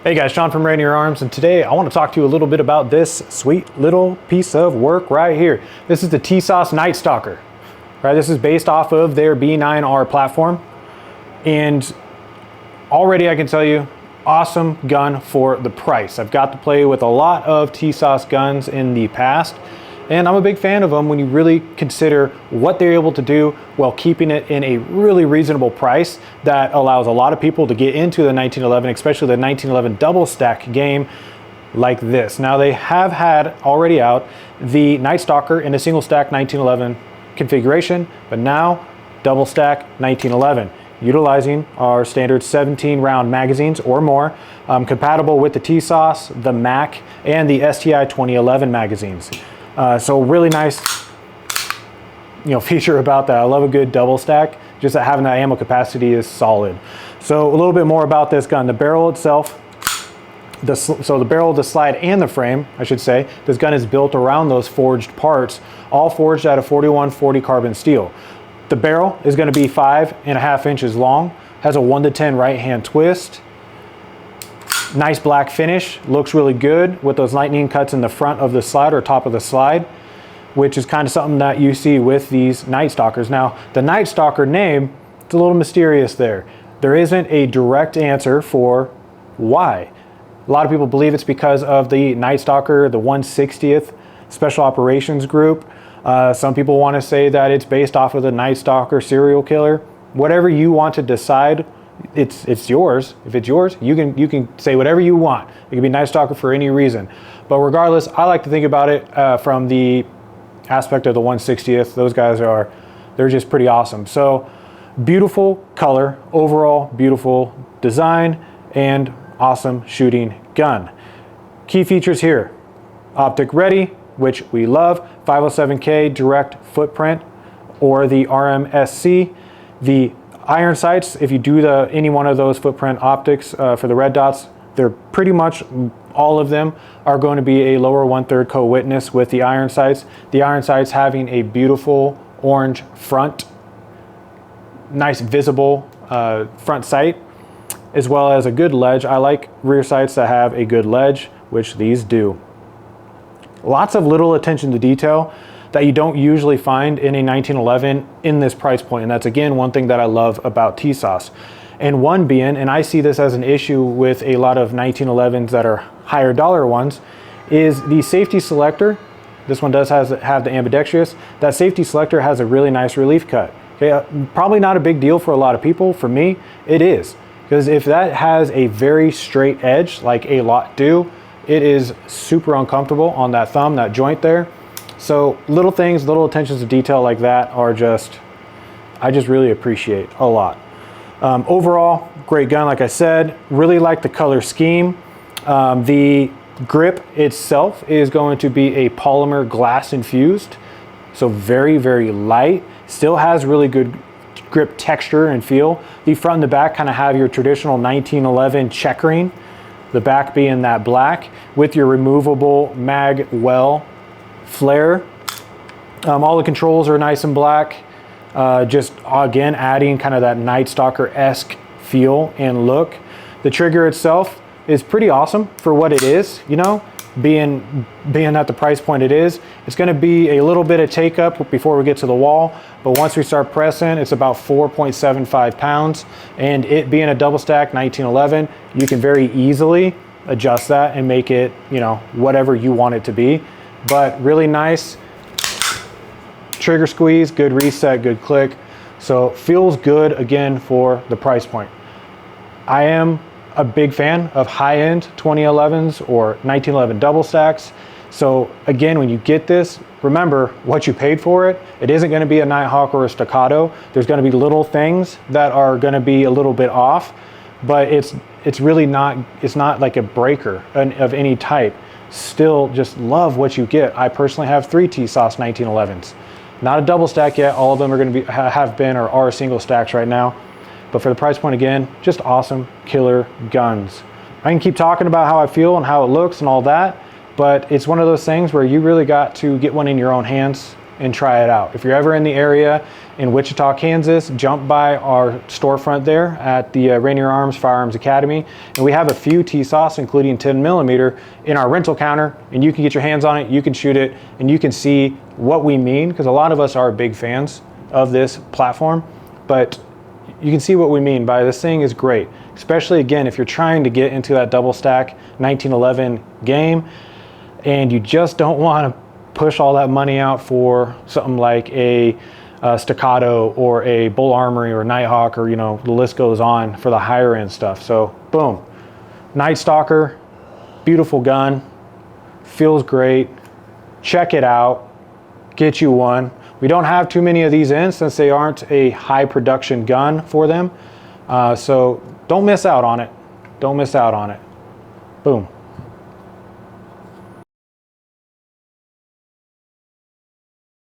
Hey guys, Sean from Rainier Arms, and today I want to talk to you a little bit about this sweet little piece of work right here. This is the Tisas Night Stalker. Right, this is based off of their B9R platform, and already I can tell you, awesome gun for the price. I've got to play with a lot of Tisas guns in the past, and I'm a big fan of them when you really consider what they're able to do while keeping it in a really reasonable price that allows a lot of people to get into the 1911, especially the 1911 double stack game like this. Now they have had already out the Night Stalker in a single stack 1911 configuration, but now double stack 1911, utilizing our standard 17 round magazines or more, compatible with the Tisas, the MAC, and the STI 2011 magazines. So really nice, feature about that. I love a good double stack. Just that having that ammo capacity is solid. So a little bit more about this gun. The barrel itself, so the barrel, the slide, and the frame, I should say, this gun is built around those forged parts, all forged out of 4140 carbon steel. The barrel is going to be 5.5 inches long, has a 1-to-10 right hand twist. Nice black finish, looks really good with those lightning cuts in the front of the slide or top of the slide, which is kind of something that you see with these Night Stalkers. Now, the Night Stalker name, it's a little mysterious there. There isn't a direct answer for why. A lot of people believe it's because of the Night Stalker, the 160th Special Operations Group. Some people want to say that it's based off of the Night Stalker serial killer. Whatever you want to decide, it's yours. If it's yours, you can say whatever you want. It can be Night Stalker for any reason. But regardless, I like to think about it from the aspect of the 160th. Those guys they're just pretty awesome. So beautiful color, overall beautiful design, and awesome shooting gun. Key features here: optic ready, which we love, 507K direct footprint, or the RMSC. The iron sights, if you do any one of those footprint optics for the red dots, they're pretty much all of them are going to be a lower 1/3 co-witness with the iron sights. The iron sights having a beautiful orange front, nice visible front sight, as well as a good ledge. I like rear sights that have a good ledge, which these do. Lots of little attention to detail that you don't usually find in a 1911 in this price point. And that's, again, one thing that I love about Tisas. And one being, and I see this as an issue with a lot of 1911s that are higher dollar ones, is the safety selector. This one does have the ambidextrous. That safety selector has a really nice relief cut. Okay, probably not a big deal for a lot of people. For me, it is. Because if that has a very straight edge, like a lot do, it is super uncomfortable on that thumb, that joint there. So little things, little attentions to detail like that are I just really appreciate a lot. Overall, great gun, like I said. Really like the color scheme. The grip itself is going to be a polymer glass infused. So very, very light. Still has really good grip texture and feel. The front and the back kind of have your traditional 1911 checkering. The back being that black with your removable mag well flare. All the controls are nice and black. Just again adding kind of that Night Stalker-esque feel and look. The trigger itself is pretty awesome for what it is, being at the price point it is. It's going to be a little bit of take up before we get to the wall, but once we start pressing, it's about 4.75 pounds, and it being a double stack 1911, you can very easily adjust that and make it, whatever you want it to be. But really nice trigger squeeze, good reset, good click. So feels good again for the price point. I am a big fan of high-end 2011s or 1911 double stacks. So again, when you get this, remember what you paid for it. It isn't going to be a Nighthawk or a Staccato. There's going to be little things that are going to be a little bit off, but it's really not, it's not like a breaker of any type. Still just love what you get. I personally have 3 Tisas 1911s. Not a double stack yet. All of them are going to have been or are single stacks right now. But for the price point, again, just awesome killer guns. I can keep talking about how I feel and how it looks and all that, but it's one of those things where you really got to get one in your own hands and try it out. If you're ever in the area in Wichita, Kansas, jump by our storefront there at the Rainier Arms Firearms Academy. And we have a few Tisas, including 10mm, in our rental counter, and you can get your hands on it, you can shoot it, and you can see what we mean, because a lot of us are big fans of this platform, but you can see what we mean by this thing is great. Especially again, if you're trying to get into that double stack 1911 game and you just don't want to push all that money out for something like a Staccato or a Bull Armory or Nighthawk, or, you know, the list goes on for the higher end stuff. So boom, Night Stalker, beautiful gun, feels great. Check it out, get you one. We don't have too many of these in since they aren't a high production gun for them. So don't miss out on it. Don't miss out on it. Boom.